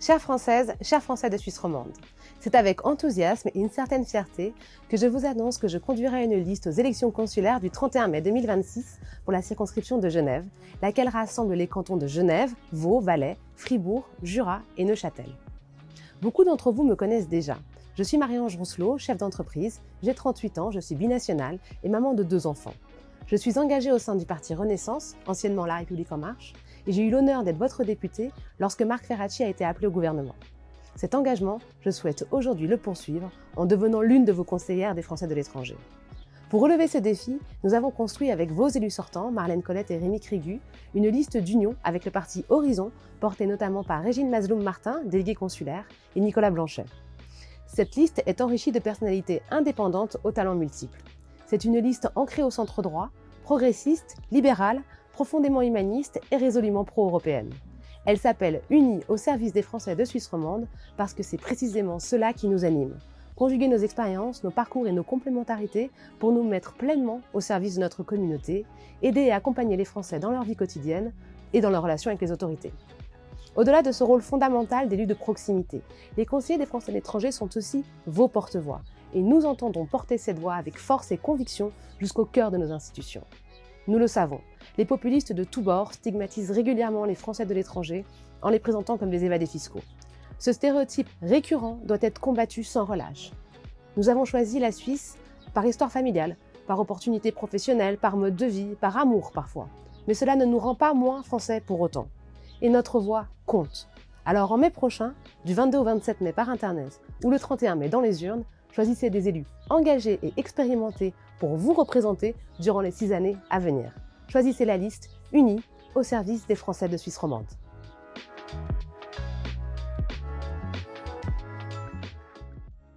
Chères Françaises, chers Français de Suisse romande, c'est avec enthousiasme et une certaine fierté que je vous annonce que je conduirai une liste aux élections consulaires du 31 mai 2026 pour la circonscription de Genève, laquelle rassemble les cantons de Genève, Vaud, Valais, Fribourg, Jura et Neuchâtel. Beaucoup d'entre vous me connaissent déjà. Je suis Marie-Ange Rousselot, chef d'entreprise, j'ai 38 ans, je suis binationale et maman de 2 enfants. Je suis engagée au sein du parti Renaissance, anciennement La République En Marche, et j'ai eu l'honneur d'être votre députée lorsque Marc Ferracci a été appelé au gouvernement. Cet engagement, je souhaite aujourd'hui le poursuivre en devenant l'une de vos conseillères des Français de l'étranger. Pour relever ce défi, nous avons construit avec vos élus sortants, Marlène Colette et Rémi Crégu, une liste d'union avec le parti Horizon, porté notamment par Régine Masloum-Martin, déléguée consulaire, et Nicolas Blanchet. Cette liste est enrichie de personnalités indépendantes aux talents multiples. C'est une liste ancrée au centre droit, progressiste, libérale, profondément humaniste et résolument pro-européenne. Elle s'appelle « Unis au service des Français de Suisse romande » parce que c'est précisément cela qui nous anime. Conjuguer nos expériences, nos parcours et nos complémentarités pour nous mettre pleinement au service de notre communauté, aider et accompagner les Français dans leur vie quotidienne et dans leurs relations avec les autorités. Au-delà de ce rôle fondamental d'élus de proximité, les conseillers des Français de l'étranger sont aussi vos porte-voix et nous entendons porter cette voix avec force et conviction jusqu'au cœur de nos institutions. Nous le savons, les populistes de tous bords stigmatisent régulièrement les Français de l'étranger en les présentant comme des évadés fiscaux. Ce stéréotype récurrent doit être combattu sans relâche. Nous avons choisi la Suisse par histoire familiale, par opportunité professionnelle, par mode de vie, par amour parfois. Mais cela ne nous rend pas moins français pour autant. Et notre voix compte. Alors en mai prochain, du 22 au 27 mai par Internet ou le 31 mai dans les urnes, choisissez des élus engagés et expérimentés pour vous représenter durant les 6 années à venir. Choisissez la liste Unis au service des Français de Suisse romande.